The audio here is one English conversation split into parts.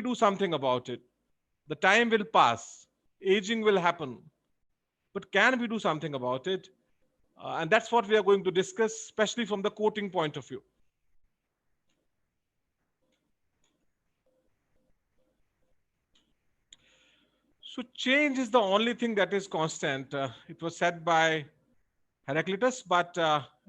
do something about it? The time will pass, aging will happen, but can we do something about it? And that's what we are going to discuss, especially from the coating point of view. So change is the only thing that is constant. It was said by Heraclitus, but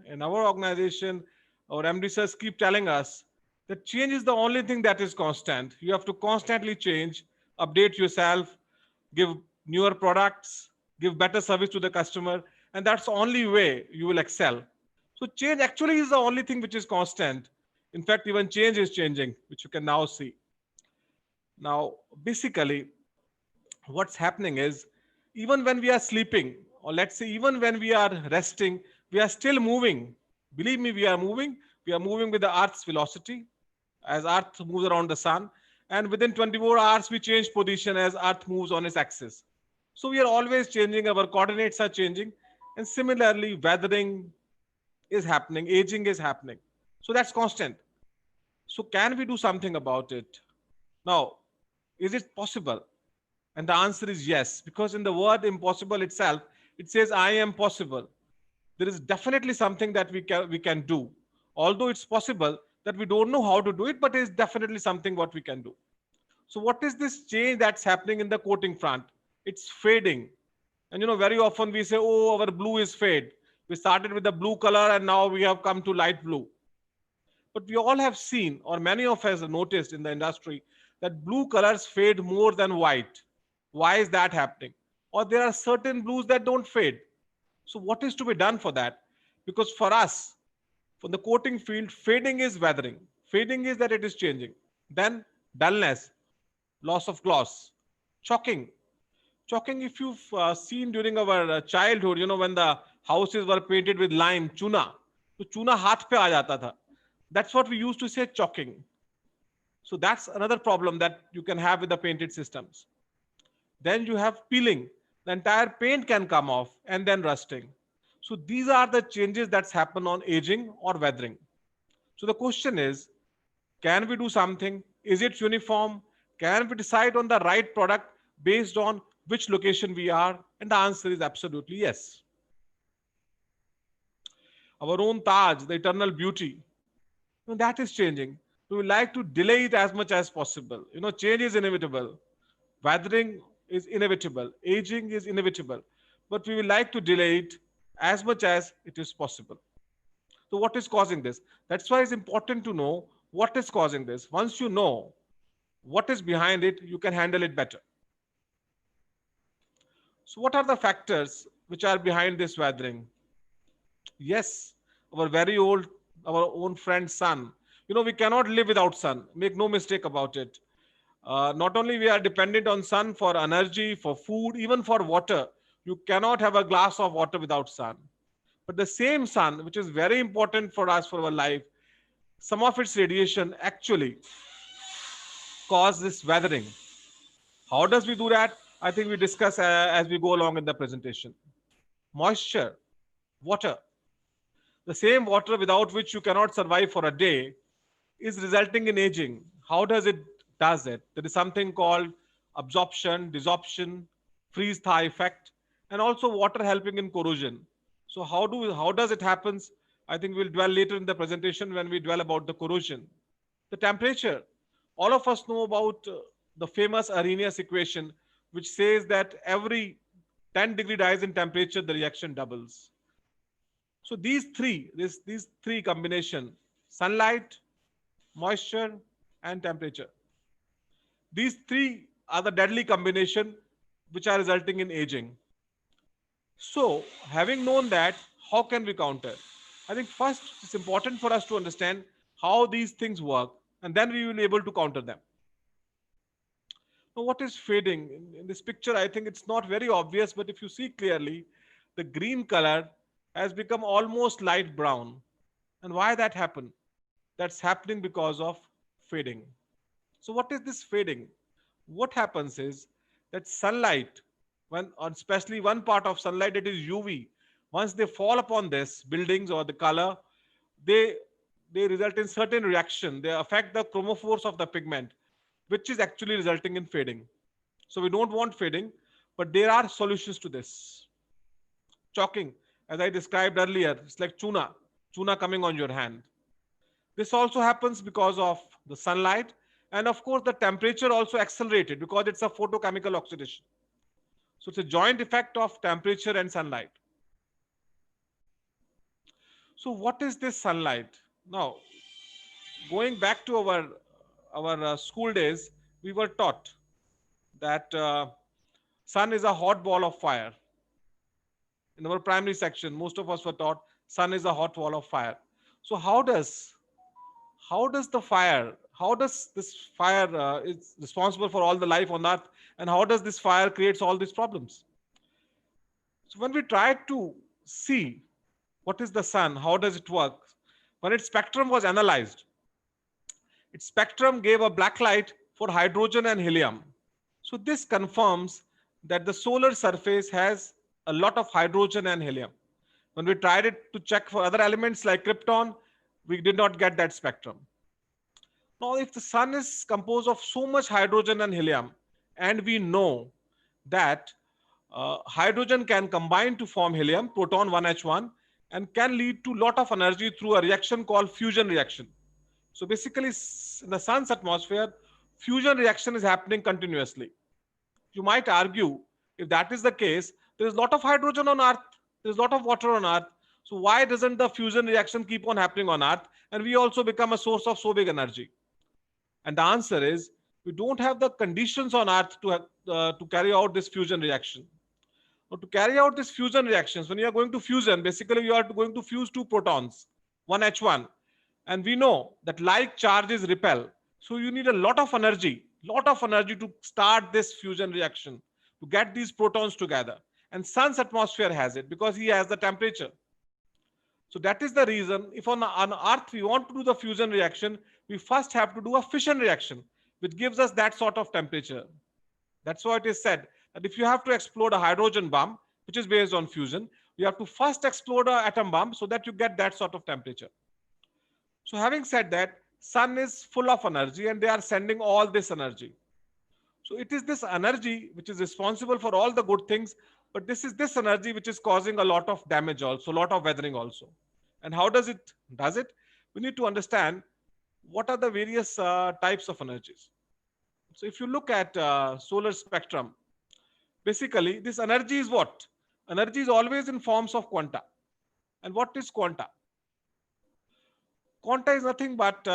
in our organization, our MDs keep telling us that change is the only thing that is constant. You have to constantly change, update yourself, give newer products, give better service to the customer, and that's the only way you will excel. So change actually is the only thing which is constant. In fact, even change is changing, which you can now see. Now, basically, what's happening is even when we are sleeping, or let's say even when we are resting, we are still moving. Believe me, we are moving with the earth's velocity as earth moves around the sun, and within 24 hours we change position as earth moves on its axis. So we are always changing, our coordinates are changing, and similarly weathering is happening, aging is happening. So that's constant. So can we do something about it? Now, is it possible? And the answer is yes, because in the word impossible itself, it says, I am possible. There is definitely something that we can do. Although it's possible that we don't know how to do it, but it is definitely something what we can do. So what is this change that's happening in the coating front? It's fading. And very often we say, oh, our blue is fade. We started with the blue color and now we have come to light blue. But we all have seen, or many of us have noticed in the industry, that blue colors fade more than white. Why is that happening? Or there are certain blues that don't fade. So what is to be done for that? Because for us, from the coating field, fading is weathering. Fading is that it is changing. Then dullness, loss of gloss, chalking. Chalking, if you've seen during our childhood, when the houses were painted with lime, chuna, तो चूना हाथ पे आ जाता था. That's what we used to say chalking. So that's another problem that you can have with the painted systems. Then you have peeling. The entire paint can come off, and then rusting. So these are the changes that's happen on aging or weathering. So the question is, can we do something? Is it uniform? Can we decide on the right product based on which location we are? And the answer is absolutely yes. Our own Taj, the eternal beauty, that is changing. We would like to delay it as much as possible. Change is inevitable. Weathering is inevitable. Aging is inevitable. But we would like to delay it as much as it is possible. So what is causing this? That's why it's important to know what is causing this. Once you know what is behind it, you can handle it better. So what are the factors which are behind this weathering? Yes, our own friend sun. We cannot live without sun. Make no mistake about it. Not only we are dependent on sun for energy, for food, even for water. You cannot have a glass of water without sun. But the same sun, which is very important for us for our life, some of its radiation actually cause this weathering. How does we do that? I think we discuss as we go along in the presentation. Moisture, water. The same water without which you cannot survive for a day is resulting in aging. How does it? There is something called absorption, desorption, freeze thaw effect, and also water helping in corrosion. So how does it happens? I think we'll dwell later in the presentation when we dwell about the corrosion. The temperature. All of us know about the famous Arrhenius equation, which says that every 10-degree rise in temperature, the reaction doubles. So these three combination, sunlight, moisture, and temperature. These three are the deadly combination which are resulting in aging. So having known that, how can we counter? I think first it's important for us to understand how these things work, and then we will be able to counter them. Now, what is fading? In this picture, I think it's not very obvious, but if you see clearly, the green color has become almost light brown. And why that happened? That's happening because of fading. So what is this fading? What happens is that sunlight, especially one part of sunlight that is UV, once they fall upon this buildings or the color, they result in certain reaction. They affect the chromophores of the pigment. which is actually resulting in fading. So we don't want fading, but there are solutions to this. Chalking, as I described earlier, it's like tuna coming on your hand. This also happens because of the sunlight, and of course the temperature also accelerated because it's a photochemical oxidation. So it's a joint effect of temperature and sunlight. So what is this sunlight? Now, going back to our school days, we were taught that sun is a hot ball of fire. In our primary section, most of us were taught sun is a hot ball of fire. So how does the fire, how does this fire is responsible for all the life on earth, and how does this fire creates all these problems? So when we try to see what is the sun, how does it work, when its spectrum was analyzed, its spectrum gave a black light for hydrogen and helium. So this confirms that the solar surface has a lot of hydrogen and helium. When we tried it to check for other elements like krypton, we did not get that spectrum. Now, if the sun is composed of so much hydrogen and helium, and we know that hydrogen can combine to form helium, proton 1H1, and can lead to lot of energy through a reaction called fusion reaction. So basically, in the sun's atmosphere, fusion reaction is happening continuously. You might argue, if that is the case, there is a lot of hydrogen on Earth, there is a lot of water on Earth. So why doesn't the fusion reaction keep on happening on Earth, and we also become a source of so big energy? And the answer is, we don't have the conditions on Earth to carry out this fusion reaction. Now, to carry out this fusion reactions, when you are going to fusion, basically you are going to fuse two protons, 1H1, and we know that like charges repel. So you need a lot of energy to start this fusion reaction, to get these protons together. And sun's atmosphere has it because he has the temperature. So that is the reason, if on Earth we want to do the fusion reaction, we first have to do a fission reaction, which gives us that sort of temperature. That's why it is said that if you have to explode a hydrogen bomb, which is based on fusion, you have to first explode an atom bomb so that you get that sort of temperature. So having said that, sun is full of energy and they are sending all this energy. So it is this energy which is responsible for all the good things, but this is this energy which is causing a lot of damage also, a lot of weathering also. And how does it does it? We need to understand what are the various types of energies. So if you look at solar spectrum, basically this energy is what? Energy is always in forms of quanta. And what is quanta? Quanta is nothing but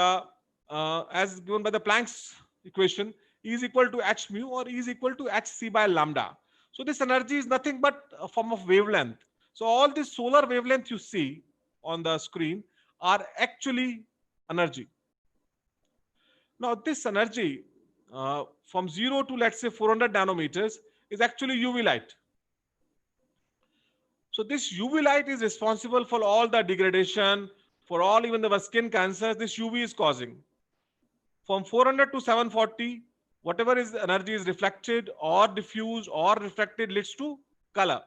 as given by the Planck's equation, E is equal to h mu or E is equal to hc by lambda. So this energy is nothing but a form of wavelength. So all this solar wavelength you see on the screen are actually energy. Now this energy from 0 to let's say 400 nanometers is actually UV light. So this UV light is responsible for all the degradation, for all even the skin cancers this UV is causing. From 400 to 740, whatever is energy is reflected or diffused or reflected leads to color.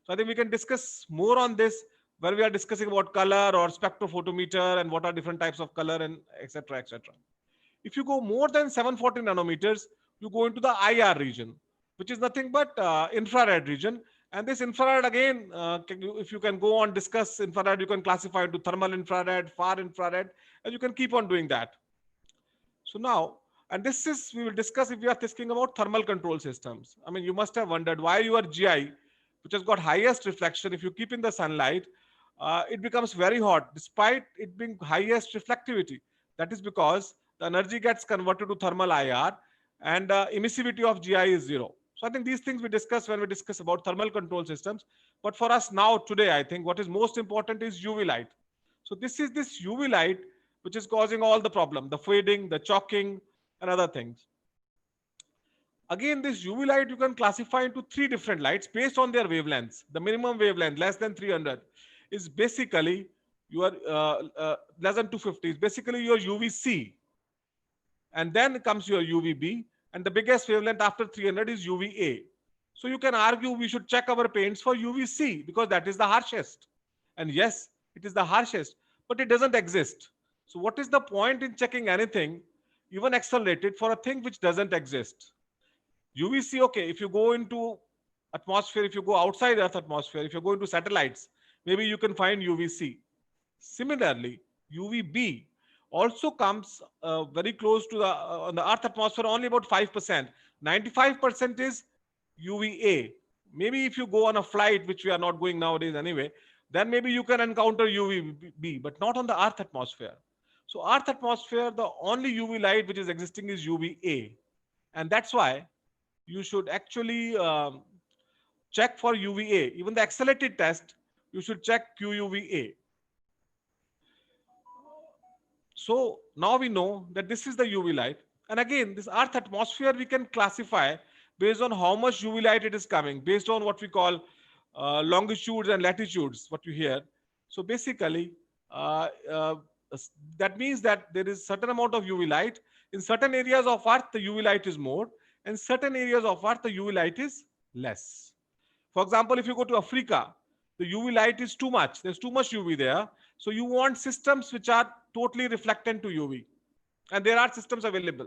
So I think we can discuss more on this where we are discussing about color or spectrophotometer and what are different types of color and etc. etc. If you go more than 740 nanometers, you go into the IR region, which is nothing but infrared region. And this infrared again, if you can go on discuss infrared, you can classify it to thermal infrared, far infrared, and you can keep on doing that. So now, and this is, we will discuss if we are thinking about thermal control systems. I mean, you must have wondered why your GI, which has got highest reflection, if you keep in the sunlight, it becomes very hot despite it being highest reflectivity. That is because the energy gets converted to thermal IR and emissivity of GI is 0. So I think these things we discuss when we discuss about thermal control systems. But for us now today, I think what is most important is UV light. So this is this UV light which is causing all the problem, the fading, the chalking, and other things. Again, this UV light you can classify into 3 different lights based on their wavelengths. The minimum wavelength less than 300 is basically your less than 250 is basically your UVC, and then comes your UVB, and the biggest wavelength after 300 is UVA. So you can argue we should check our paints for UVC because that is the harshest. And yes, it is the harshest, but it doesn't exist. So what is the point in checking anything even accelerated for a thing which doesn't exist. UVC, okay, if you go into atmosphere, if you go outside Earth atmosphere, if you go into satellites, maybe you can find UVC. Similarly, UVB also comes very close to the on the Earth atmosphere, only about 5%. 95% is UVA. Maybe if you go on a flight, which we are not going nowadays anyway, then maybe you can encounter UVB, but not on the Earth atmosphere. So Earth atmosphere, the only UV light which is existing is UVA, and that's why you should actually check for UVA. Even the accelerated test, you should check QUVA. So now we know that this is the UV light. And again, this Earth atmosphere we can classify based on how much UV light it is coming, based on what we call longitudes and latitudes, what you hear. So basically, uh, uh, that means that there is certain amount of UV light. In certain areas of Earth, the UV light is more. In certain areas of Earth, the UV light is less. For example, if you go to Africa, the UV light is too much. There's too much UV there. So you want systems which are totally reflectant to UV. And there are systems available.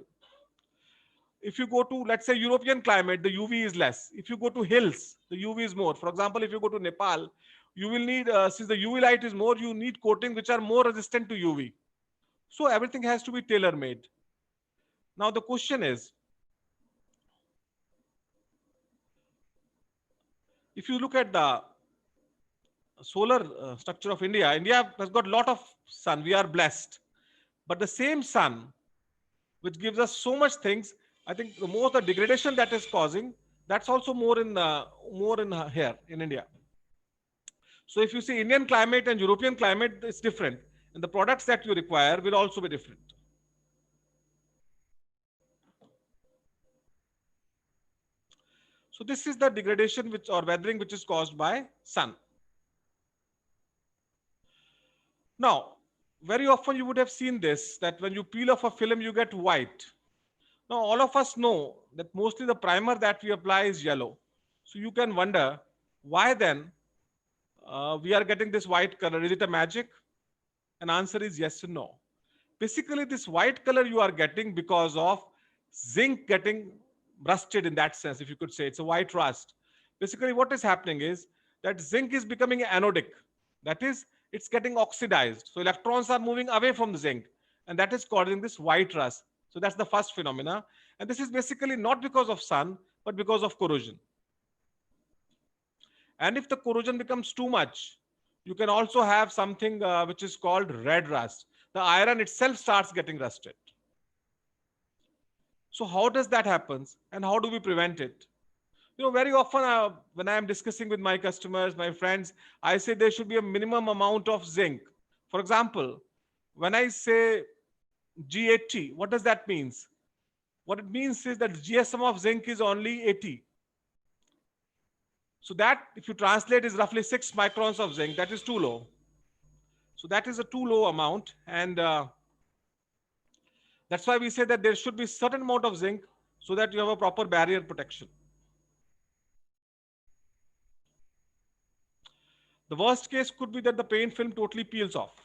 If you go to, let's say, European climate, the UV is less. If you go to hills, the UV is more. For example, if you go to Nepal, you will need, since the UV light is more, you need coatings which are more resistant to UV. So everything has to be tailor made. Now the question is, if you look at the solar structure of India, India has got a lot of sun. We are blessed. But the same sun, which gives us so much things, I think the more the degradation that is causing, that's also more in here in India. So if you see Indian climate and European climate, it's different, and the products that you require will also be different. So this is the degradation which or weathering which is caused by sun. Now, very often you would have seen this, that when you peel off a film, you get white. Now, all of us know that mostly the primer that we apply is yellow. So you can wonder, why then we are getting this white color? Is it a magic? And answer is yes and no. Basically, this white color you are getting because of zinc getting rusted, in that sense, if you could say. It's a white rust. Basically, what is happening is that zinc is becoming anodic. That is, it's getting oxidized. So electrons are moving away from the zinc, and that is causing this white rust. So that's the first phenomena. And this is basically not because of sun, but because of corrosion. And if the corrosion becomes too much, you can also have something which is called red rust. The iron itself starts getting rusted. So how does that happen, and how do we prevent it? Very often when I am discussing with my customers, my friends, I say there should be a minimum amount of zinc. For example, when I say G80, what does that mean? What it means is that GSM of zinc is only 80. So that, if you translate, is roughly 6 microns of zinc. That is too low. So that is a too low amount, and that's why we say that there should be certain amount of zinc so that you have a proper barrier protection. The worst case could be that the paint film totally peels off.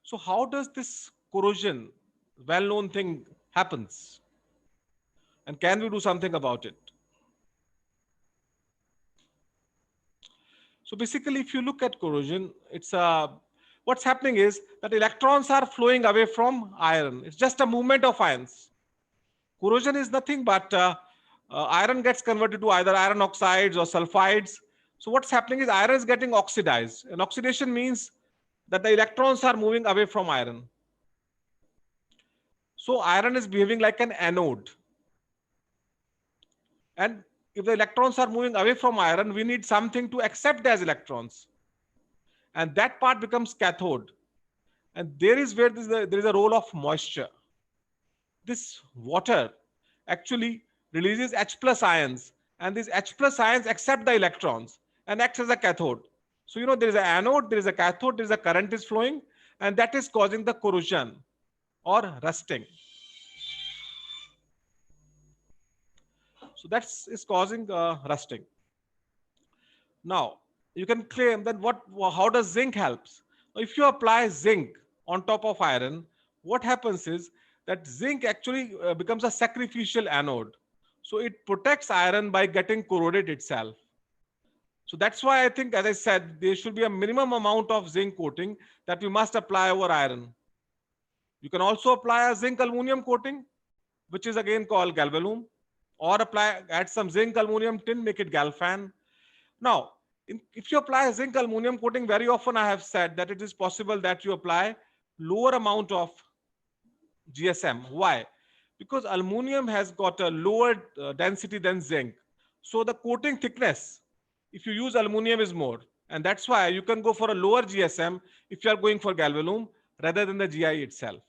So how does this corrosion, well-known thing, happens? And can we do something about it? So basically, if you look at corrosion, it's what's happening is that electrons are flowing away from iron. It's just a movement of ions. Corrosion is nothing but iron gets converted to either iron oxides or sulfides. So what's happening is iron is getting oxidized. And oxidation means that the electrons are moving away from iron. So iron is behaving like an anode. And if the electrons are moving away from iron, we need something to accept as electrons. And that part becomes cathode. And there is where there is a role of moisture. This water actually releases H plus ions, and these H plus ions accept the electrons and act as a cathode. So there is an anode, there is a cathode, there is a current is flowing, and that is causing the corrosion or rusting. So that is causing rusting. Now, You can claim that how does zinc helps? If you apply zinc on top of iron, what happens is that zinc actually becomes a sacrificial anode. So it protects iron by getting corroded itself. So that's why I think, as I said, there should be a minimum amount of zinc coating that we must apply over iron. You can also apply a zinc aluminum coating, which is again called galvalume, or add some zinc aluminum tin, make it galfan. Now, if you apply a zinc aluminum coating, very often I have said that it is possible that you apply lower amount of GSM. Why? Because aluminum has got a lower density than zinc. So the coating thickness, if you use aluminum, is more. And that's why you can go for a lower GSM if you are going for galvalume rather than the GI itself.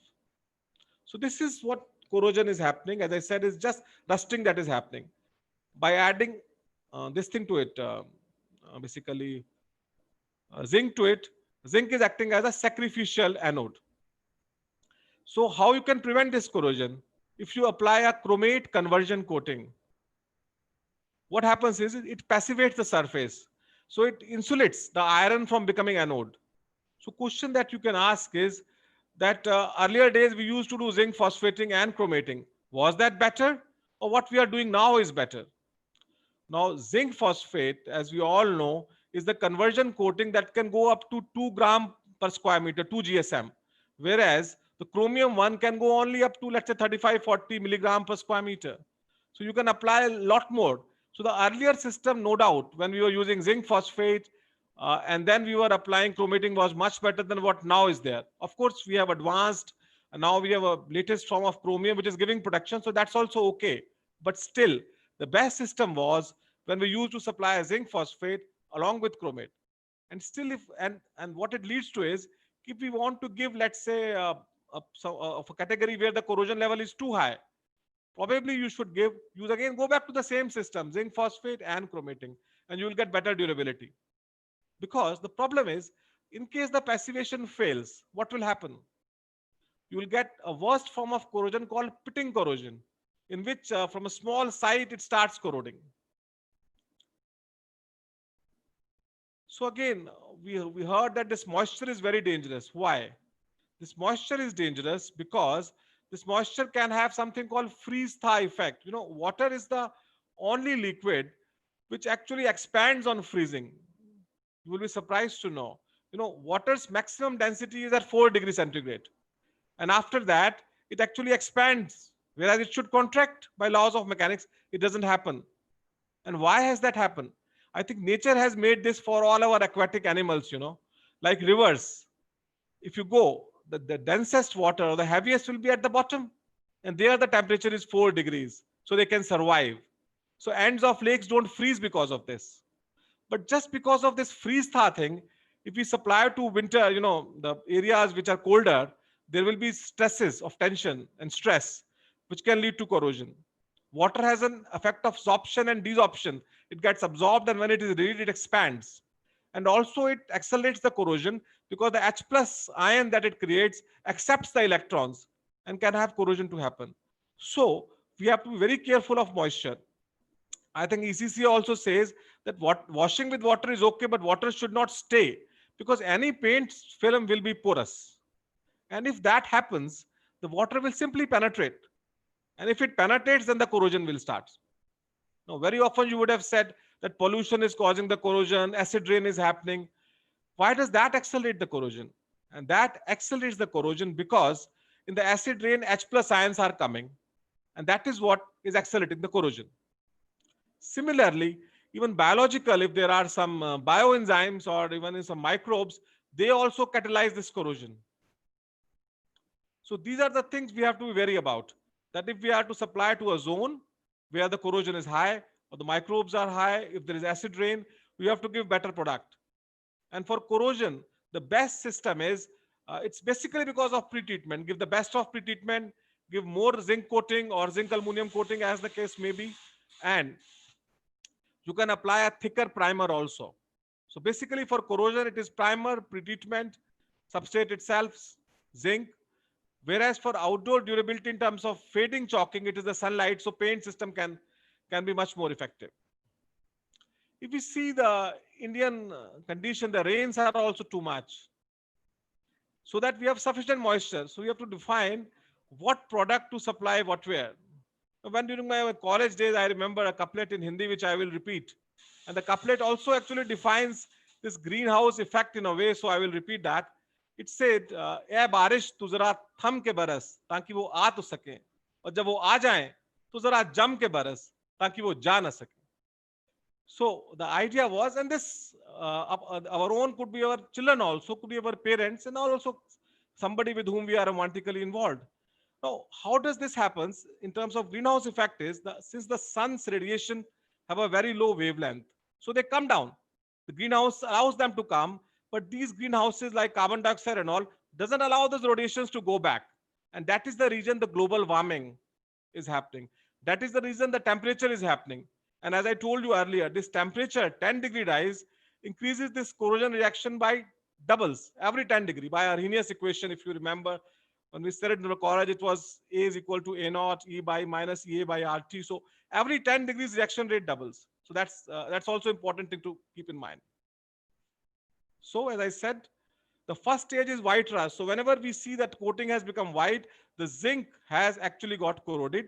So this is what corrosion is happening. As I said, it's just rusting that is happening. By adding this thing to it, basically zinc to it, zinc is acting as a sacrificial anode. So how you can prevent this corrosion? If you apply a chromate conversion coating, what happens is it passivates the surface. So it insulates the iron from becoming anode. So question that you can ask is that earlier days we used to do zinc phosphating and chromating. Was that better? Or what we are doing now is better? Now, zinc phosphate, as we all know, is the conversion coating that can go up to 2 gram per square meter, 2 GSM. Whereas the chromium one can go only up to, let's say, 35, 40 milligram per square meter. So you can apply a lot more. So the earlier system, no doubt, when we were using zinc phosphate and then we were applying chromating, was much better than what now is there. Of course, we have advanced and now we have a latest form of chromium which is giving protection. So that's also okay. But still, the best system was when we used to supply a zinc phosphate along with chromate. And still, if and what it leads to is, if we want to give, let's say, a category where the corrosion level is too high, probably you should use again, go back to the same system, zinc phosphate and chromating, and you will get better durability. Because the problem is, in case the passivation fails, what will happen? You will get a worst form of corrosion called pitting corrosion, in which from a small site it starts corroding. So again, we heard that this moisture is very dangerous. Why? This moisture is dangerous because this moisture can have something called freeze-thaw effect. You know, water is the only liquid which actually expands on freezing. You will be surprised to know. You know, water's maximum density is at 4 degrees centigrade. And after that, it actually expands. Whereas it should contract by laws of mechanics, it doesn't happen. And why has that happened? I think nature has made this for all our aquatic animals, you know, like rivers. If you go, the densest water or the heaviest will be at the bottom. And there the temperature is 4 degrees. So they can survive. So ends of lakes don't freeze because of this. But just because of this freeze thaw thing, if we supply to winter, you know, the areas which are colder, there will be stresses of tension and stress, which can lead to corrosion. Water has an effect of absorption and desorption. It gets absorbed, and when it is released, it expands. And also it accelerates the corrosion because the H plus ion that it creates accepts the electrons and can have corrosion to happen. So we have to be very careful of moisture. I think ECC also says that washing with water is okay, but water should not stay because any paint film will be porous. And if that happens, the water will simply penetrate. And if it penetrates, then the corrosion will start. Now, very often you would have said that pollution is causing the corrosion, acid rain is happening. Why does that accelerate the corrosion? And that accelerates the corrosion because in the acid rain, H plus ions are coming. And that is what is accelerating the corrosion. Similarly, even biological, if there are some bioenzymes or even in some microbes, they also catalyze this corrosion. So these are the things we have to be wary about. That if we are to supply to a zone where the corrosion is high or the microbes are high, if there is acid rain, we have to give better product. And for corrosion, the best system is, it's basically because of pretreatment. Give the best of pretreatment, give more zinc coating or zinc aluminum coating as the case may be. And you can apply a thicker primer also. So basically for corrosion, it is primer, pretreatment, substrate itself, zinc. Whereas for outdoor durability in terms of fading chalking, it is the sunlight. So paint system can be much more effective. If we see the Indian condition, the rains are also too much. So that we have sufficient moisture. So we have to define what product to supply what where. When during my college days, I remember a couplet in Hindi which I will repeat. And the couplet also actually defines this greenhouse effect in a way, so I will repeat that. It said, "ए बारिश तू जरा थम के बरस ताकि वो आ तो सके और जब वो आ जाए तो जरा जम के बरस ताकि वो जा ना सके." So the idea was, and this our own could be our children, also could be our parents, and also somebody with whom we are romantically involved. Now, how does this happens in terms of greenhouse effect is since the sun's radiation have a very low wavelength, so they come down. The greenhouse allows them to come, but these greenhouses like carbon dioxide and all doesn't allow those radiations to go back, and that is the reason the global warming is happening. That is the reason the temperature is happening. And as I told you earlier, this temperature 10-degree rise increases this corrosion reaction by doubles every 10-degree by Arrhenius equation. If you remember, when we studied in the college, it was A is equal to A naught E by minus EA by RT. So every 10 degrees reaction rate doubles. So that's also important thing to keep in mind. So as I said, the first stage is white rust. So whenever we see that coating has become white, the zinc has actually got corroded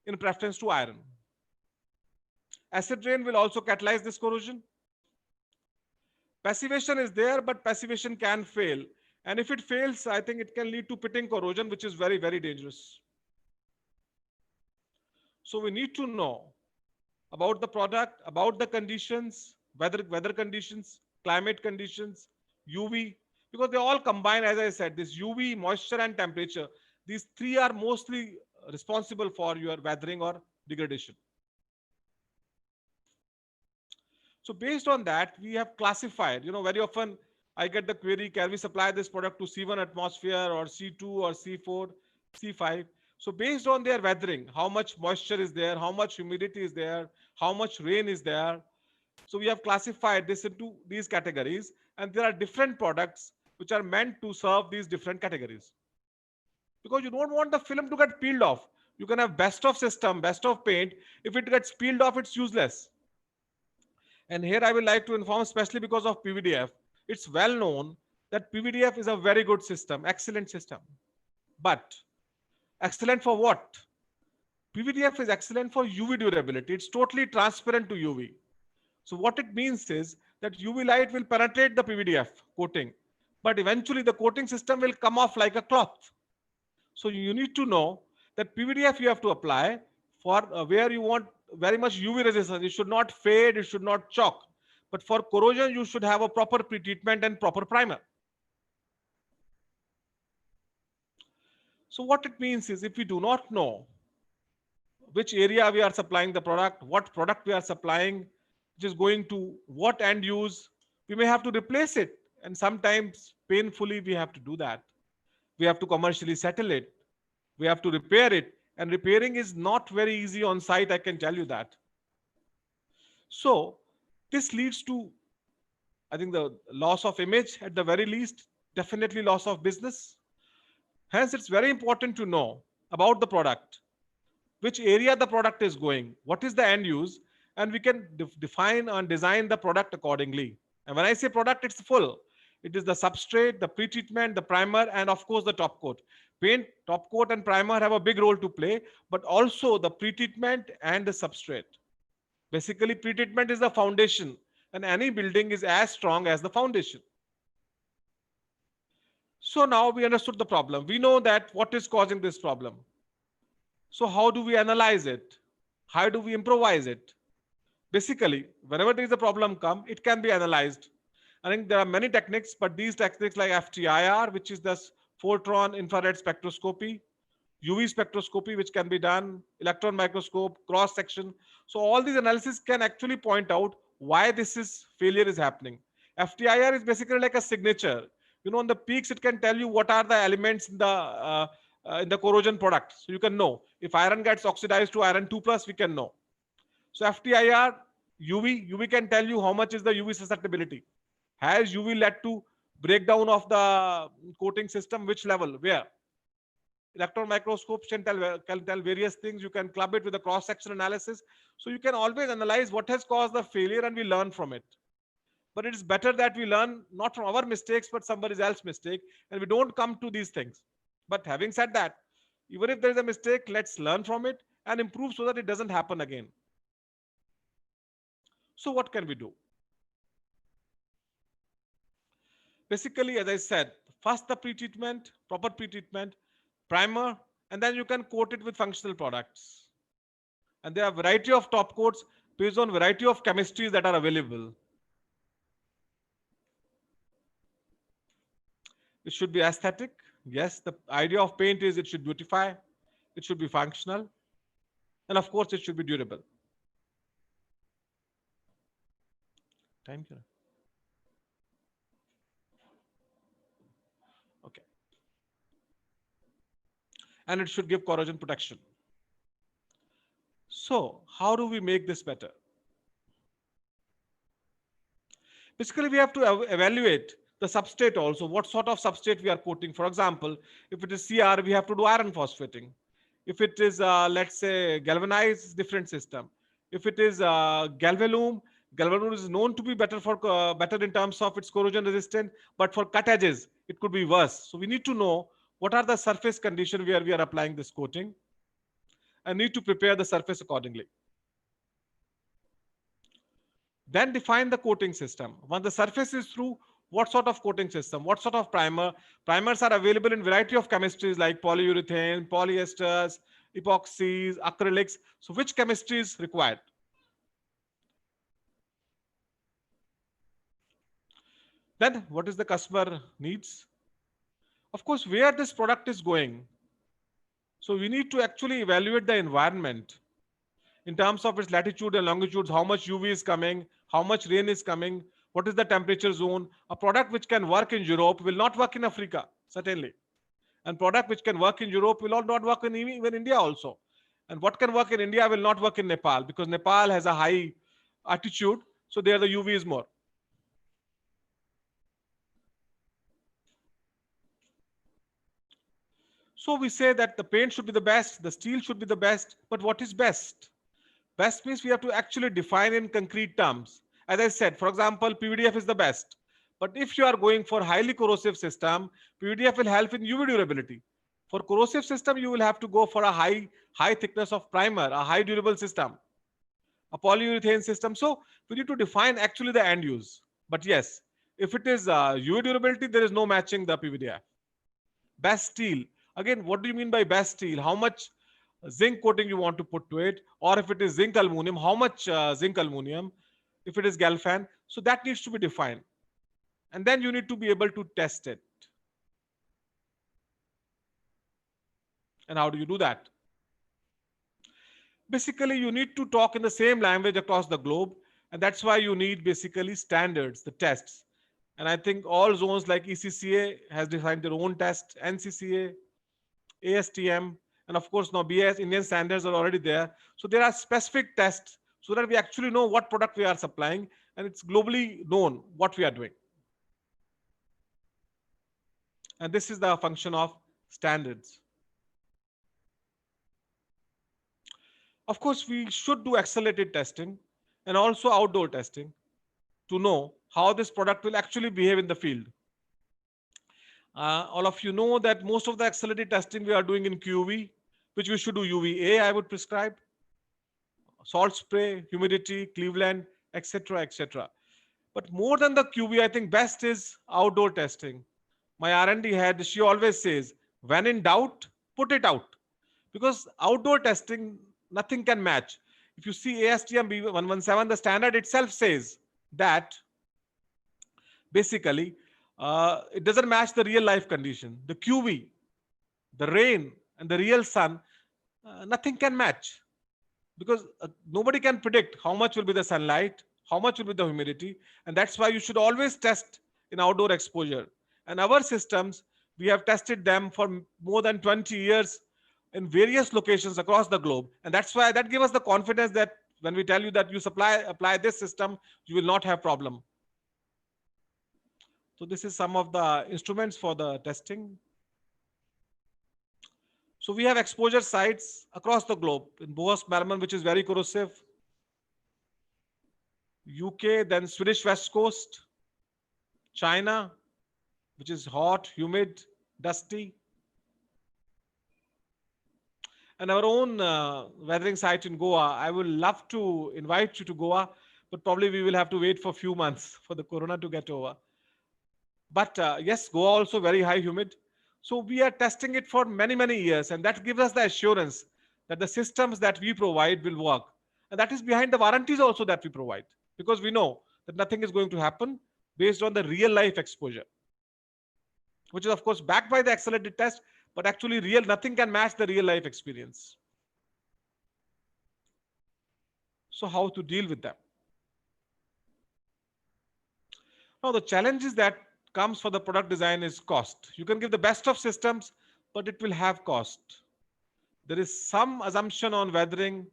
in preference to iron. Acid rain will also catalyze this corrosion. Passivation is there, but passivation can fail. And if it fails, I think it can lead to pitting corrosion, which is very, very dangerous. So we need to know about the product, about the conditions, weather conditions, climate conditions, UV, because they all combine, as I said, this UV, moisture, and temperature. These three are mostly responsible for your weathering or degradation. So based on that, we have classified, very often I get the query, can we supply this product to C1 atmosphere or C2 or C4, C5? So based on their weathering, how much moisture is there, how much humidity is there, how much rain is there. So we have classified this into these categories, and there are different products which are meant to serve these different categories. Because you don't want the film to get peeled off. You can have best of system, best of paint. If it gets peeled off, it's useless. And here I would like to inform, especially because of PVDF, it's well known that PVDF is a very good system, excellent system. But excellent for what? PVDF is excellent for UV durability. It's totally transparent to UV. So what it means is that UV light will penetrate the PVDF coating, but eventually the coating system will come off like a cloth. So you need to know that PVDF you have to apply for where you want very much UV resistance. It should not fade, it should not chalk. But for corrosion, you should have a proper pretreatment and proper primer. So what it means is, if we do not know which area we are supplying the product, what product we are supplying, which is going to what end use, we may have to replace it. And sometimes painfully we have to do that. We have to commercially settle it. We have to repair it. And repairing is not very easy on site, I can tell you that. So this leads to, I think, the loss of image at the very least, definitely loss of business. Hence, it's very important to know about the product, which area the product is going, what is the end use, and we can define and design the product accordingly. And when I say product, it's full. It is the substrate, the pretreatment, the primer, and of course the top coat. Paint, top coat, and primer have a big role to play, but also the pretreatment and the substrate. Basically, pretreatment is the foundation, and any building is as strong as the foundation. So now we understood the problem. We know that what is causing this problem. So how do we analyze it? How do we improvise it? Basically, whenever there is a problem come, it can be analyzed. I think there are many techniques, but these techniques like FTIR, which is the photon infrared spectroscopy, UV spectroscopy, which can be done, electron microscope, cross section. So all these analysis can actually point out why failure is happening. FTIR is basically like a signature. On the peaks, it can tell you what are the elements in the corrosion product. So you can know if iron gets oxidized to iron 2+, we can know. So FTIR, UV can tell you how much is the UV susceptibility. Has UV led to breakdown of the coating system? Which level? Where? Electron microscopes can tell various things. You can club it with a cross-section analysis. So you can always analyze what has caused the failure and we learn from it. But it is better that we learn not from our mistakes, but somebody else's mistake, and we don't come to these things. But having said that, even if there is a mistake, let's learn from it and improve so that it doesn't happen again. So what can we do? Basically, as I said, first the pre-treatment, proper pre-treatment, primer, and then you can coat it with functional products. And there are a variety of top coats based on variety of chemistries that are available. It should be aesthetic. Yes, the idea of paint is it should beautify, it should be functional, and of course, it should be durable. Time here. Okay. And it should give corrosion protection. So, how do we make this better? Basically, we have to evaluate the substrate also, what sort of substrate we are coating. For example, if it is CR, we have to do iron phosphating. If it is, let's say, galvanized, different system. If it is galvalume, galvalume is known to be better for better in terms of its corrosion resistant, but for cut edges, it could be worse. So we need to know what are the surface conditions where we are applying this coating, and need to prepare the surface accordingly. Then define the coating system. Once the surface is through, what sort of coating system, what sort of primer? Primers are available in variety of chemistries like polyurethane, polyesters, epoxies, acrylics. So which chemistry is required? Then what is the customer needs? Of course, where this product is going. So we need to actually evaluate the environment in terms of its latitude and longitudes, how much UV is coming, how much rain is coming, what is the temperature zone. A product which can work in Europe will not work in Africa, certainly. And product which can work in Europe will not work in even India also. And what can work in India will not work in Nepal, because Nepal has a high altitude, so there the UV is more. So we say that the paint should be the best, the steel should be the best, but what is best? Best means we have to actually define in concrete terms. As I said, for example, PVDF is the best. But if you are going for highly corrosive system, PVDF will help in UV durability. For corrosive system, you will have to go for a high thickness of primer, a high durable system, a polyurethane system. So we need to define actually the end use. But yes, if it is UV durability, there is no matching the PVDF. Best steel. Again, what do you mean by best steel? How much zinc coating you want to put to it? Or if it is zinc aluminum, how much zinc aluminum? If it is galfan, so that needs to be defined. And then you need to be able to test it. And how do you do that? Basically, you need to talk in the same language across the globe. And that's why you need basically standards, the tests. And I think all zones like ECCA has defined their own test, NCCA, ASTM, and of course now BS Indian standards are already there. So there are specific tests so that we actually know what product we are supplying, and it's globally known what we are doing. And this is the function of standards. Of course, we should do accelerated testing and also outdoor testing to know how this product will actually behave in the field. All of you know that most of the accelerated testing we are doing in QV, which we should do UVA, I would prescribe, salt spray, humidity, Cleveland, etc., etc. But more than the QV, I think best is outdoor testing. My R&D head, she always says, when in doubt, put it out. Because outdoor testing, nothing can match. If you see ASTM B117, the standard itself says that basically it doesn't match the real life condition. The QV, the rain, and the real sun, nothing can match, because nobody can predict how much will be the sunlight, how much will be the humidity, and that's why you should always test in outdoor exposure. And our systems, we have tested them for more than 20 years in various locations across the globe, and that's why that gives us the confidence that when we tell you that you apply this system, you will not have problem. So this is some of the instruments for the testing. So we have exposure sites across the globe in Bohus Marman, which is very corrosive. UK, then Swedish West Coast, China, which is hot, humid, dusty, and our own weathering site in Goa. I would love to invite you to Goa, but probably we will have to wait for a few months for the corona to get over. But yes, Goa also very high humid. So we are testing it for many, many years, and that gives us the assurance that the systems that we provide will work. And that is behind the warranties also that we provide, because we know that nothing is going to happen based on the real life exposure, which is of course backed by the accelerated test, but actually real nothing can match the real life experience. So how to deal with them? Now the challenges that comes for the product design is cost. You can give the best of systems, but it will have cost. There is some assumption on weathering.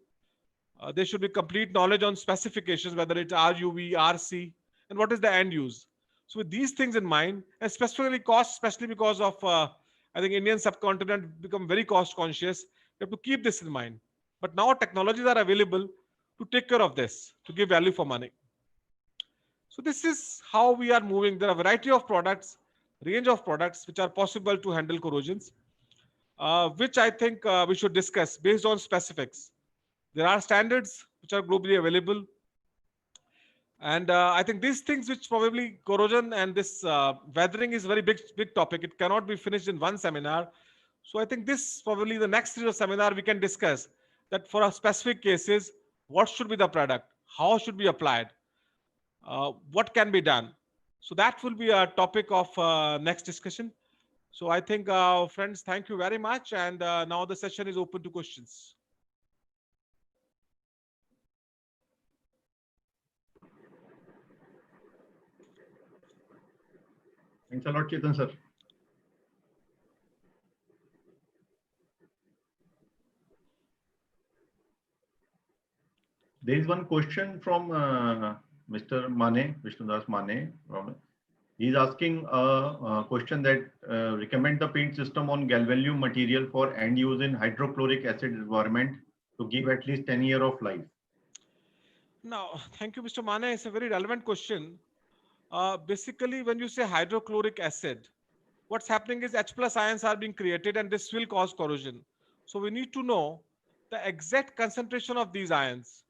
There should be complete knowledge on specifications, whether it's RUV, RC, and what is the end use. So with these things in mind, and specifically cost, especially because of I think Indian subcontinent become very cost conscious, you have to keep this in mind. But now technologies are available to take care of this, to give value for money. So this is how we are moving. There are a variety of products, range of products which are possible to handle corrosions, which I think we should discuss based on specifics. There are standards which are globally available. And I think these things which probably corrosion and this weathering is very big topic. It cannot be finished in one seminar. So I think this probably the next series of seminar we can discuss that for a specific cases, what should be the product? How should be applied? What can be done? So that will be a topic of next discussion. So I think friends, thank you very much. And now the session is open to questions. Thanks a lot, Chetan sir. There is one question from Mr. Mane, Vishnudas Mane. He is asking a question that recommend the paint system on galvalume material for end use in hydrochloric acid environment to give at least 10 years of life. Now, thank you, Mr. Mane. It's a very relevant question. Basically, when you say hydrochloric acid, what's happening is H plus ions are being created and this will cause corrosion. So we need to know the exact concentration of these ions.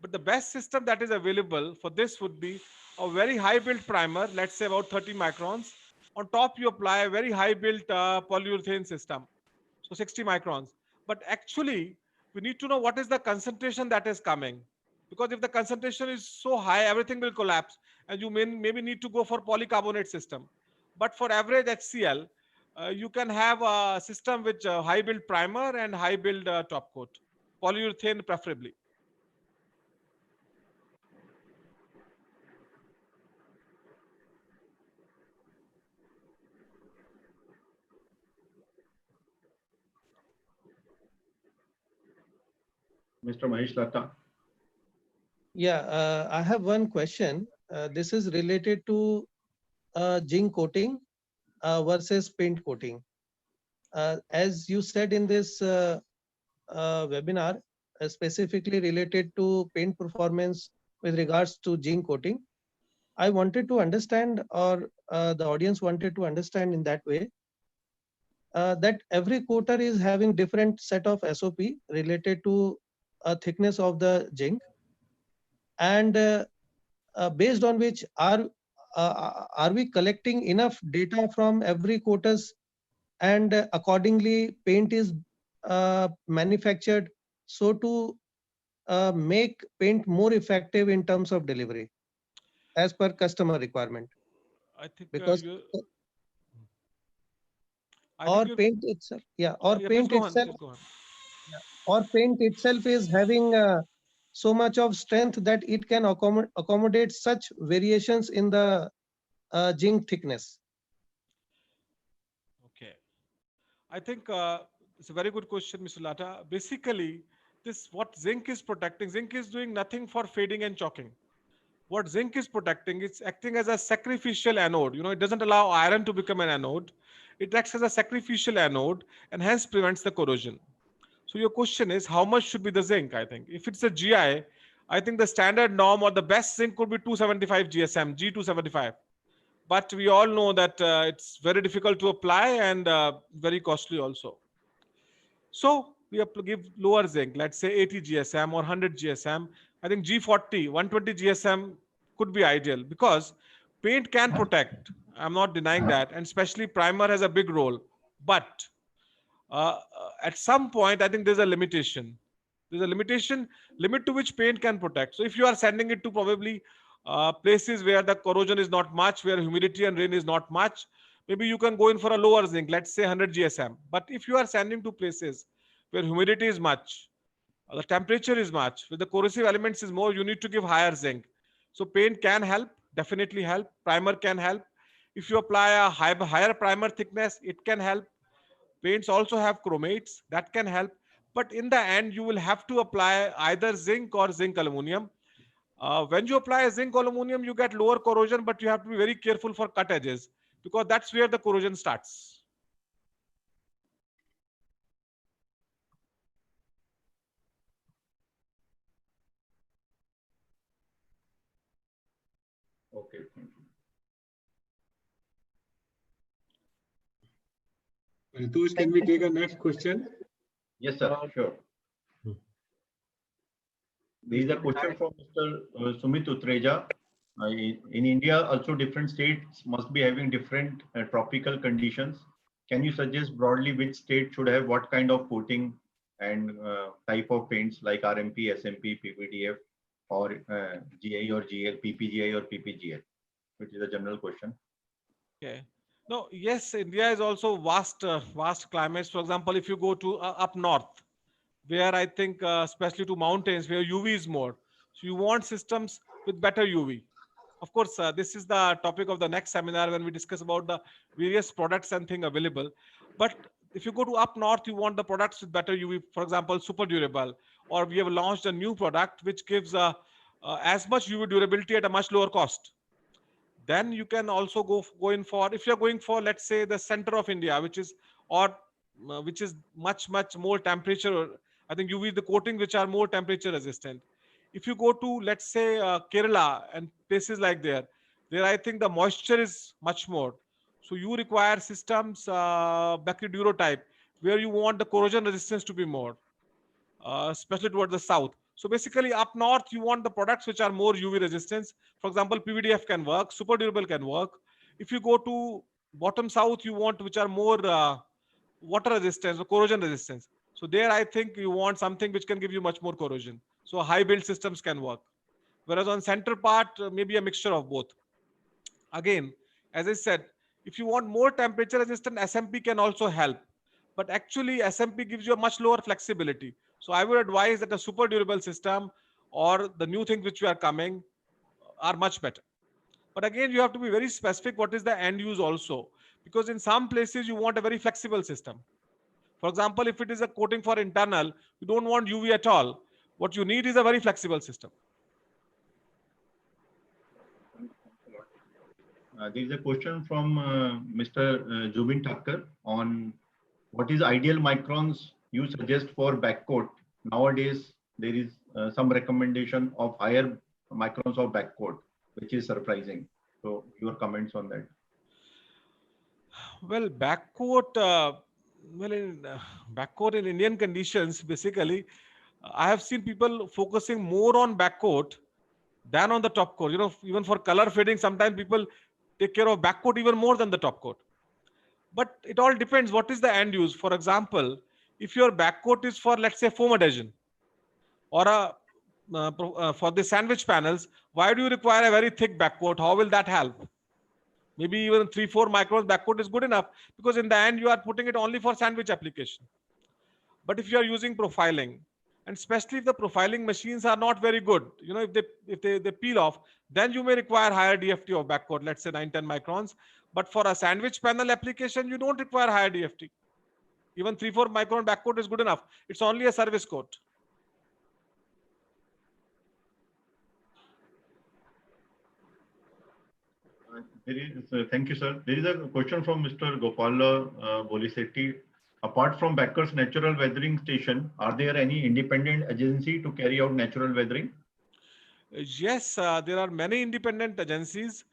But the best system that is available for this would be a very high build primer, let's say about 30 microns. On top, you apply a very high built polyurethane system, so 60 microns. But actually, we need to know what is the concentration that is coming. Because if the concentration is so high, everything will collapse and you may maybe need to go for polycarbonate system. But for average HCl, you can have a system with high build primer and high build top coat, polyurethane preferably. Mr. Mahesh Latta. Yeah, I have one question. This is related to zinc coating versus paint coating. As you said in this webinar, specifically related to paint performance with regards to zinc coating, I wanted to understand, or the audience wanted to understand in that way, that every coater is having different set of SOP related to thickness of the zinc, and based on which are we collecting enough data from every coaters, and accordingly paint is manufactured so to make paint more effective in terms of delivery as per customer requirement. I think Because paint itself, or paint itself is having so much of strength that it can accommodate such variations in the zinc thickness. Okay. I think it's a very good question, Mr. Latta. Basically, this what zinc is protecting. Zinc is doing nothing for fading and chalking. What zinc is protecting, it's acting as a sacrificial anode. You know, it doesn't allow iron to become an anode. It acts as a sacrificial anode and hence prevents the corrosion. So your question is, how much should be the zinc? I think if it's a GI, I think the standard norm or the best zinc could be 275 GSM, G275. But we all know that it's very difficult to apply and very costly also. So we have to give lower zinc, let's say 80 GSM or 100 GSM. I think G40, 120 GSM could be ideal because paint can protect. I'm not denying that. And especially primer has a big role. But at some point, I think there's a limitation. There's a limit to which paint can protect. So if you are sending it to probably places where the corrosion is not much, where humidity and rain is not much, maybe you can go in for a lower zinc, let's say 100 GSM. But if you are sending to places where humidity is much, the temperature is much, where the corrosive elements is more, you need to give higher zinc. So paint can help, definitely help. Primer can help. If you apply a higher primer thickness, it can help. Paints also have chromates that can help. But in the end, you will have to apply either zinc or zinc aluminum. When you apply zinc aluminum, you get lower corrosion, but you have to be very careful for cut edges because that's where the corrosion starts. Okay, thank you. Ritush, can we take a next question? Yes, sir, sure. There is a question from Mr. Sumit Utreja. In India, also different states must be having different tropical conditions. Can you suggest broadly which state should have what kind of coating and type of paints like RMP, SMP, PPDF, or GI or GL, PPGI or PPGL, which is a general question. Okay. No, yes, India is also vast climates. For example, if you go to up north, where I think, especially to mountains, where UV is more. So you want systems with better UV. Of course, this is the topic of the next seminar when we discuss about the various products and things available. But if you go to up north, you want the products with better UV, for example, super durable, or we have launched a new product which gives as much UV durability at a much lower cost. Then you can also go in for, if you're going for, let's say, the center of India, which is much more temperature. I think UV the coating which are more temperature resistant. If you go to, let's say, Kerala and places like there I think the moisture is much more. So you require systems, Beccher type, where you want the corrosion resistance to be more, especially towards the south. So basically up north, you want the products which are more UV resistance. For example, PVDF can work, super durable can work. If you go to bottom south, you want which are more water resistance or corrosion resistance. So there I think you want something which can give you much more corrosion. So high build systems can work. Whereas on center part, maybe a mixture of both. Again, as I said, if you want more temperature resistant, SMP can also help. But actually SMP gives you a much lower flexibility. So I would advise that a super durable system or the new things which are coming are much better. But again, you have to be very specific what is the end use also. Because in some places you want a very flexible system. For example, if it is a coating for internal, you don't want UV at all. What you need is a very flexible system. There is a question from Mr. Jubin Thakkar on what is ideal microns you suggest for backcoat. Nowadays, there is some recommendation of higher microns of backcoat, which is surprising. So your comments on that? Well, backcoat, backcoat in Indian conditions, basically, I have seen people focusing more on backcoat than on the top coat. You know, even for color fading, sometimes people take care of backcoat even more than the top coat. But it all depends what is the end use. For example, if your backcoat is for, let's say, foam adhesion or for the sandwich panels, why do you require a very thick backcoat? How will that help? Maybe even 3-4 microns backcoat is good enough, because in the end you are putting it only for sandwich application. But if you are using profiling, and especially if the profiling machines are not very good, you know, if they peel off, then you may require higher DFT of backcoat, let's say 9-10 microns. But for a sandwich panel application, you don't require higher DFT. Even 3-4 micron backcoat is good enough. It's only a service coat. Thank you, sir. There is a question from Mr. Gopala Bolisetti. Apart from Becker's natural weathering station, are there any independent agency to carry out natural weathering? Yes, there are many independent agencies,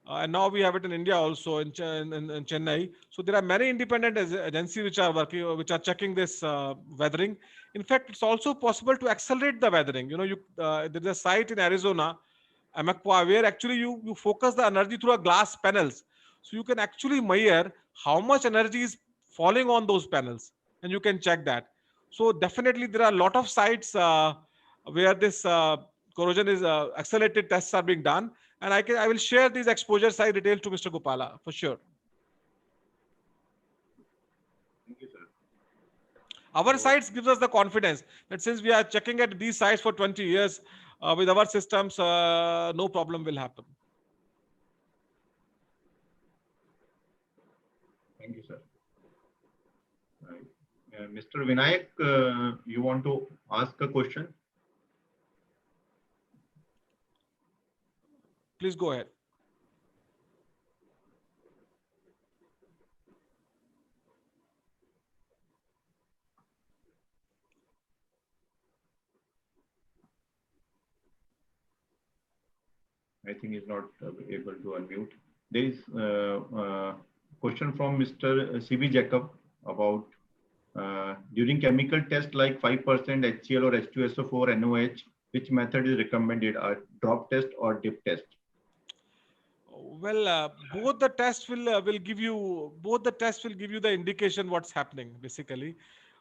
and now we have it in India also in Chennai. So there are many independent agencies which are working, which are checking this weathering. In fact, it's also possible to accelerate the weathering. There's a site in Arizona, Amakwa, where actually you focus the energy through a glass panels, so you can actually measure how much energy is falling on those panels, and you can check that. So definitely there are a lot of sites where this corrosion is accelerated tests are being done, and I will share these exposure site details to Mr. Gopala for sure. Thank you, sir. Our sites gives us the confidence that since we are checking at these sites for 20 years with our systems, no problem will happen. Thank you, sir. Mr. Vinayak, you want to ask a question? Please go ahead. I think he's not able to unmute. There is a question from Mr. CB Jacob about during chemical test like 5% HCl or H2SO4 NOH, which method is recommended, a drop test or dip test? Well, both the tests will give you the indication what's happening basically.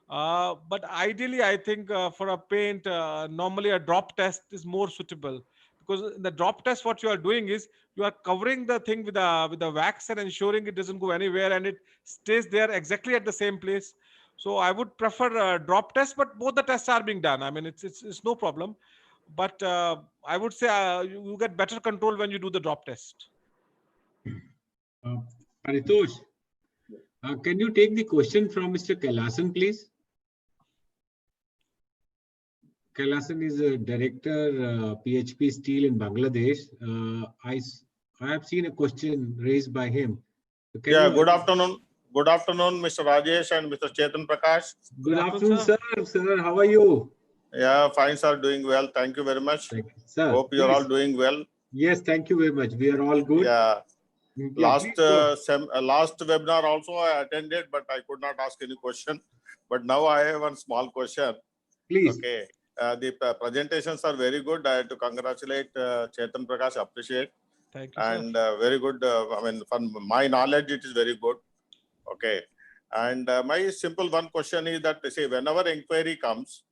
But ideally, I think for a paint, normally a drop test is more suitable, because in the drop test, what you are doing is you are covering the thing with the wax and ensuring it doesn't go anywhere and it stays there exactly at the same place. So I would prefer a drop test, but both the tests are being done. I mean, it's no problem. But I would say you get better control when you do the drop test. Paritosh, can you take the question from Mr. Kailasan, please? Kailasan is a director, PHP Steel in Bangladesh. I have seen a question raised by him. So good afternoon. Good afternoon, Mr. Rajesh and Mr. Chetan Prakash. Good afternoon, sir. Sir, how are you? Yeah, fine, sir. Doing well. Thank you very much. Thank you, sir. Hope you're all doing well. Yes, thank you very much. We are all good. Yeah. Last Last webinar also I attended, but I could not ask any question. But now I have one small question. Please. Okay. The presentations are very good. I have to congratulate Chetan Prakash, appreciate. Thank you, and very good. I mean, from my knowledge, it is very good. Okay. And my simple one question is that, say, whenever inquiry comes,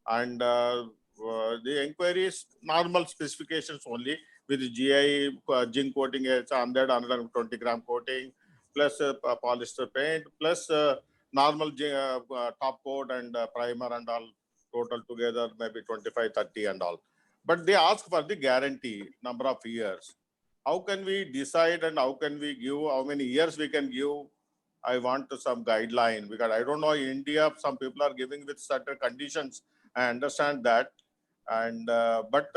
and the inquiry is normal specifications only with GI, zinc coating, 100, 120 gram coating, plus polyester paint, plus normal top coat and primer and all, total together maybe 25, 30 and all. But they ask for the guarantee, number of years. How can we decide and how can we give, how many years we can give? I want some guideline, because I don't know, in India, some people are giving with certain conditions. I understand that. And but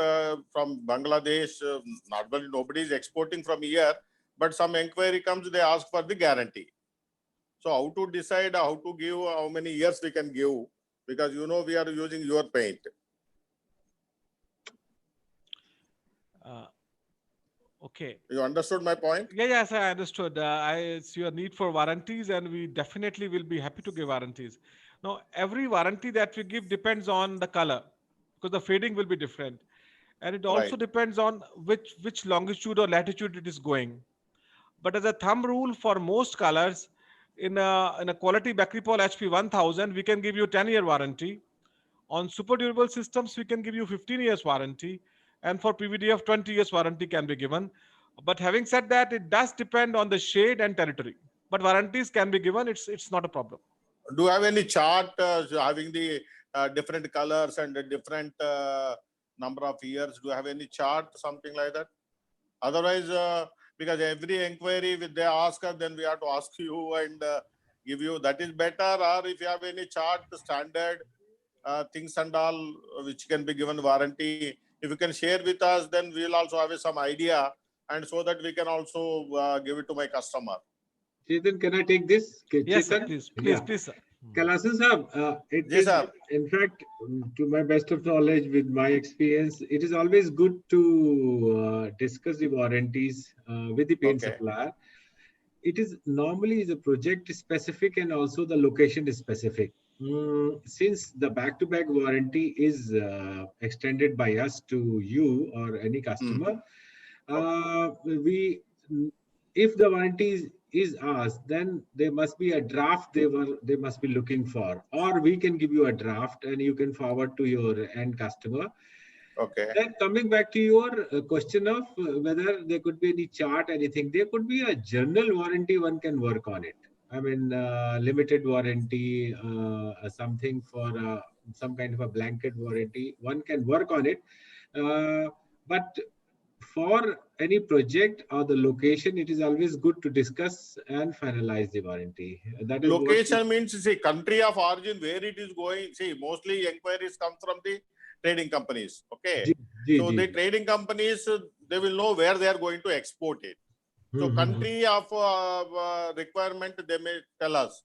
from Bangladesh, normally nobody is exporting from here, but some inquiry comes, they ask for the guarantee. So how to decide, how to give, how many years we can give, because you know we are using your paint. Okay. You understood my point? Yeah, yes, I understood. It's your need for warranties, and we definitely will be happy to give warranties. Now, every warranty that we give depends on the color, because the fading will be different. And it also depends on which longitude or latitude it is going. But as a thumb rule for most colors, in a quality Beckripol HP 1000, we can give you 10-year warranty. On super durable systems, we can give you 15 years warranty. And for PVDF, 20 years warranty can be given. But having said that, it does depend on the shade and territory. But warranties can be given. It's not a problem. Do you have any chart having the different colors and the different number of years? Do you have any chart, something like that? Otherwise, because every inquiry they ask us, then we have to ask you and give you. That is better. Or if you have any chart, standard things and all, which can be given warranty, if you can share with us, then we'll also have some idea, and so that we can also give it to my customer. Chetan, can I take this? Yes, sir, Chetan? please, sir. Kailasan sir, it Yes, is, sir. in fact, to my best of knowledge, with my experience, it is always good to discuss the warranties with the paint Okay. supplier. It is normally the project specific and also the location is specific. Since the back-to-back warranty is extended by us to you or any customer, we if the warranty is asked, then there must be a draft they must be looking for, or we can give you a draft and you can forward to your end customer. Okay. Then coming back to your question of whether there could be any chart, anything, there could be a general warranty, one can work on it. I mean, limited warranty, something for some kind of a blanket warranty, one can work on it. But for any project or the location, it is always good to discuss and finalize the warranty. That is what. Location means, see, country of origin, where it is going. See, mostly inquiries come from the trading companies. Okay. So the trading companies, they will know where they are going to export it. So country of requirement, they may tell us.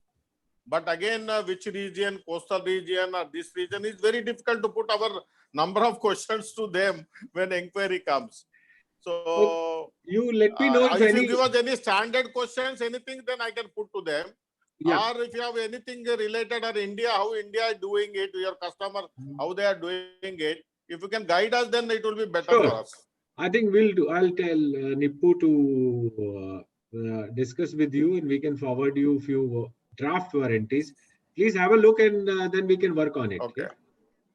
But again, which region, coastal region or this region is very difficult to put our number of questions to them when inquiry comes. So you let me know if you any. give us any standard questions, anything, then I can put to them. Yeah. Or if you have anything related or India, how India is doing it, your customer, how they are doing it. If you can guide us, then it will be better for us. I think we'll do. I'll tell Nippu to discuss with you, and we can forward you a few draft warranties. Please have a look, and then we can work on it. Okay.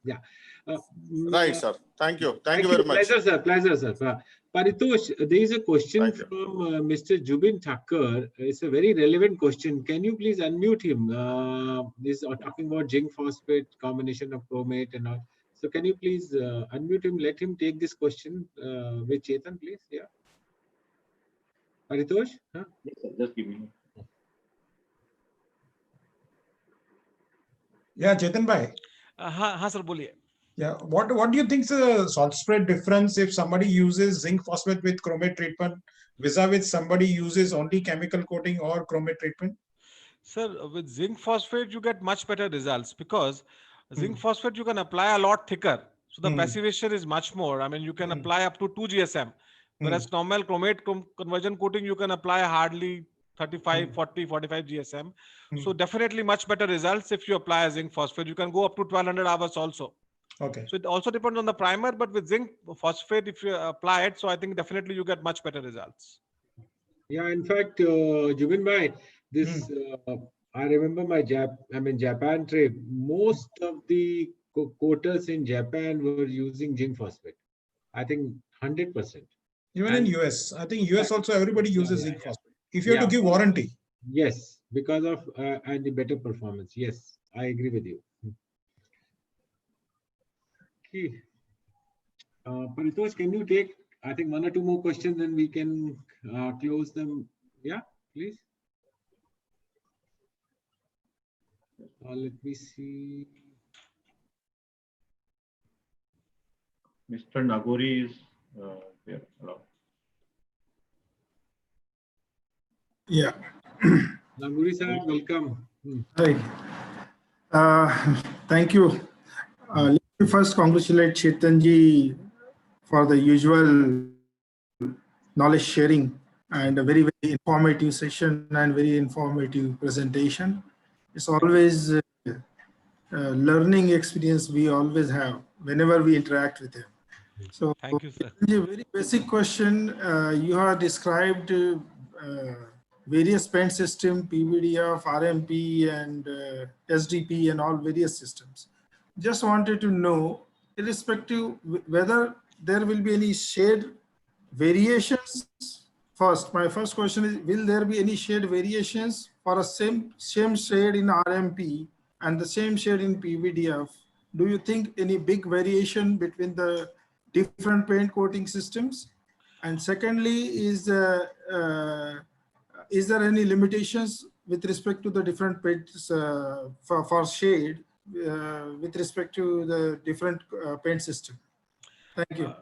Yeah. Right, sir. Thank you. Thank you very much. Pleasure, sir. Pleasure, sir. Paritosh, there is a question Thank you. from Mr. Jubin Thakkar. It's a very relevant question. Can you please unmute him? This is talking about zinc phosphate combination of chromate and all. So can you please unmute him? Let him take this question with Chetan, please. Yeah. Paritosh? Huh? Yes, sir. Just give me. Yeah, Chetan bhai. हाँ sir, बोलिए. Yeah, what do you think is the salt spread difference if somebody uses zinc phosphate with chromate treatment vis-a-vis somebody uses only chemical coating or chromate treatment? Sir, with zinc phosphate, you get much better results because zinc phosphate you can apply a lot thicker. So the passivation is much more. I mean, you can apply up to 2 GSM. Whereas normal chromate conversion coating, you can apply hardly 35, 40, 45 GSM. So definitely much better results if you apply a zinc phosphate. You can go up to 1200 hours also. Okay. So it also depends on the primer, but with zinc phosphate, if you apply it, so I think definitely you get much better results. Yeah, in fact, Jubin bhai, this I remember my Japan trip. Most of the coaters in Japan were using zinc phosphate. I think 100%. Even in US, I think US also everybody uses zinc phosphate. If you have to give warranty. Yes, because of and the better performance. Yes, I agree with you. Okay. Paritosh, can you take, I think, 1 or 2 more questions, then we can close them. Yeah, please. Let me see. Mr. Nagori is there. Hello. Yeah. Naguri sir, welcome. Hi. Thank you. Let me first congratulate Chetan ji for the usual knowledge sharing and a very, very informative session and very informative presentation. It's always learning experience we always have whenever we interact with him. So, thank you, sir. A very basic question. You have described various paint system, PVDF, RMP, and SDP, and all various systems. Just wanted to know, irrespective whether there will be any shade variations. First, my first question is: will there be any shade variations for a same shade in RMP and the same shade in PVDF? Do you think any big variation between the different paint coating systems? And secondly, is there any limitations with respect to the different paints for shade with respect to the different paint system? Thank you.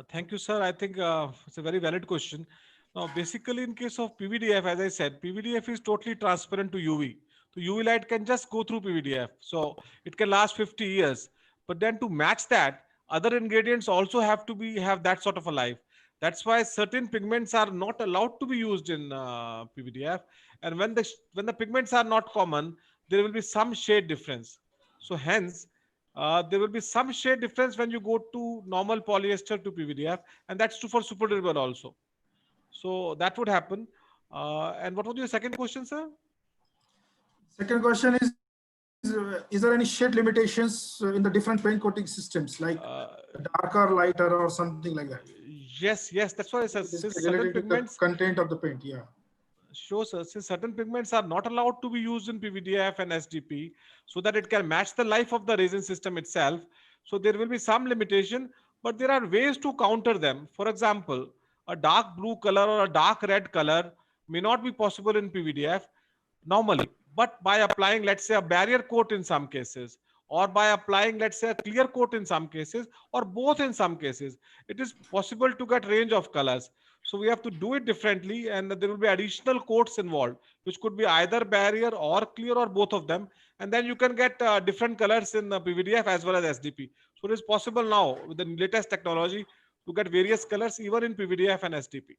Thank you, sir. I think it's a very valid question. Now, basically, in case of PVDF, as I said, PVDF is totally transparent to UV. The UV light can just go through PVDF. So it can last 50 years. But then to match that, other ingredients also have to have that sort of a life. That's why certain pigments are not allowed to be used in PVDF. And when the pigments are not common, there will be some shade difference. So hence, there will be some shade difference when you go to normal polyester to PVDF, and that's true for super durable also. So that would happen. And what was your second question, sir? Second question is there any shade limitations in the different paint coating systems, like darker, lighter, or something like that? Yes, that's why I said, since certain Related to the pigments, content of the paint, yeah. sure, sir. Since certain pigments are not allowed to be used in PVDF and SDP, so that it can match the life of the resin system itself. So there will be some limitation, but there are ways to counter them. For example, a dark blue color or a dark red color may not be possible in PVDF normally, but by applying, let's say, a barrier coat in some cases, or by applying, let's say, a clear coat in some cases, or both in some cases, it is possible to get range of colors. So we have to do it differently, and there will be additional coats involved, which could be either barrier or clear or both of them. And then you can get different colors in PVDF as well as SDP. So it is possible now with the latest technology to get various colors even in PVDF and SDP.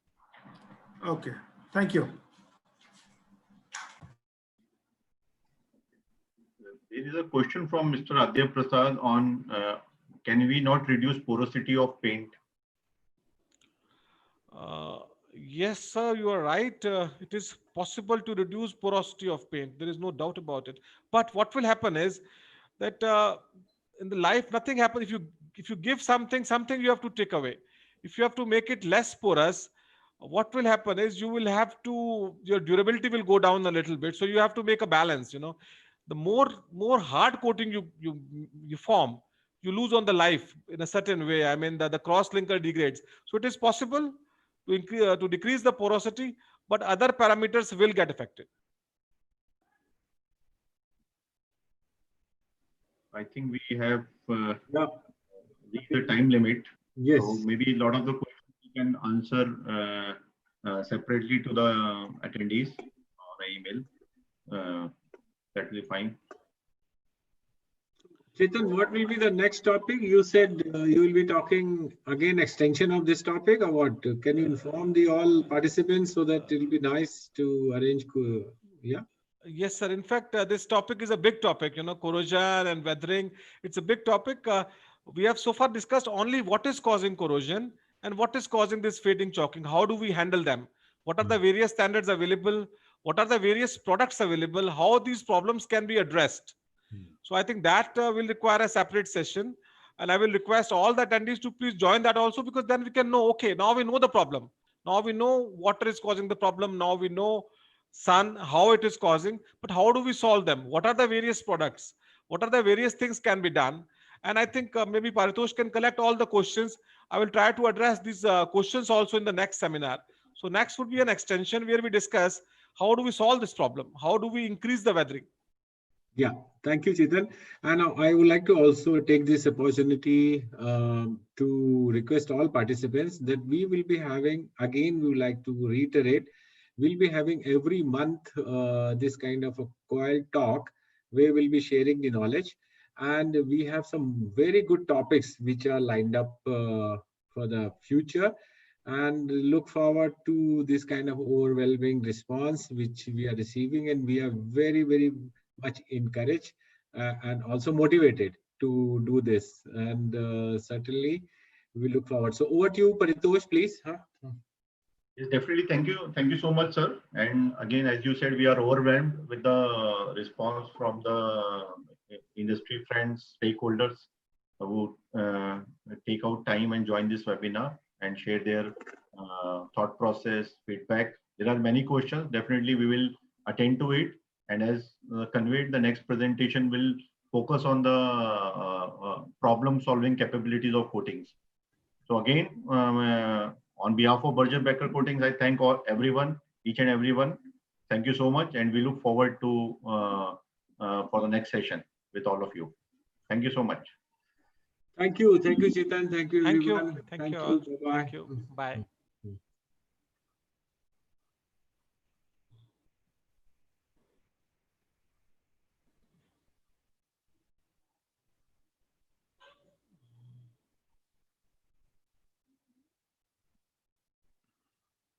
Okay, thank you. There is a question from Mr. Adya Prasad on can we not reduce porosity of paint? Yes, sir, you are right. It is possible to reduce porosity of paint. There is no doubt about it. But what will happen is that in the life, nothing happens. If you give something you have to take away. If you have to make it less porous, what will happen is you will have to, your durability will go down a little bit. So you have to make a balance. The more hard coating you form, you lose on the life in a certain way. I mean, the cross linker degrades. So it is possible to decrease the porosity, but other parameters will get affected. I think we have Yeah. reached the time limit. Yes. So maybe a lot of the questions we can answer separately to the attendees on the email. That will be fine. Chetan, what will be the next topic? You said you will be talking again extension of this topic, or what? Can you inform the all participants so that it will be nice to arrange? Yeah. Yes, sir. In fact, this topic is a big topic, corrosion and weathering. It's a big topic. We have so far discussed only what is causing corrosion and what is causing this fading, chalking. How do we handle them? What are the various standards available? What are the various products available? How these problems can be addressed? So I think that will require a separate session. And I will request all the attendees to please join that also, because then we can know, okay, now we know the problem. Now we know water is causing the problem. Now we know sun, how it is causing, but how do we solve them? What are the various products? What are the various things can be done? And I think maybe Paritosh can collect all the questions. I will try to address these questions also in the next seminar. So next would be an extension where we discuss how do we solve this problem? How do we increase the weathering? Yeah, thank you, Chetan. And I would like to also take this opportunity to request all participants that we will be having, again, we would like to reiterate, we'll be having every month this kind of a Coil talk where we'll be sharing the knowledge. And we have some very good topics which are lined up for the future. And look forward to this kind of overwhelming response which we are receiving. And we are very, very much encouraged and also motivated to do this. And certainly we look forward. So over to you, Paritosh, please. Yes, definitely. Thank you. Thank you so much, sir. And again, as you said, we are overwhelmed with the response from the industry friends, stakeholders who take out time and join this webinar and share their thought process, feedback. There are many questions. Definitely, we will attend to it. And as conveyed, the next presentation will focus on the problem-solving capabilities of coatings. So again, on behalf of Berger Becker Coatings, I thank everyone, each and everyone. Thank you so much, and we look forward to for the next session with all of you. Thank you so much. Thank you, Chetan. Thank you, Thank everyone. you. Thank you all. Bye. Thank you. Bye.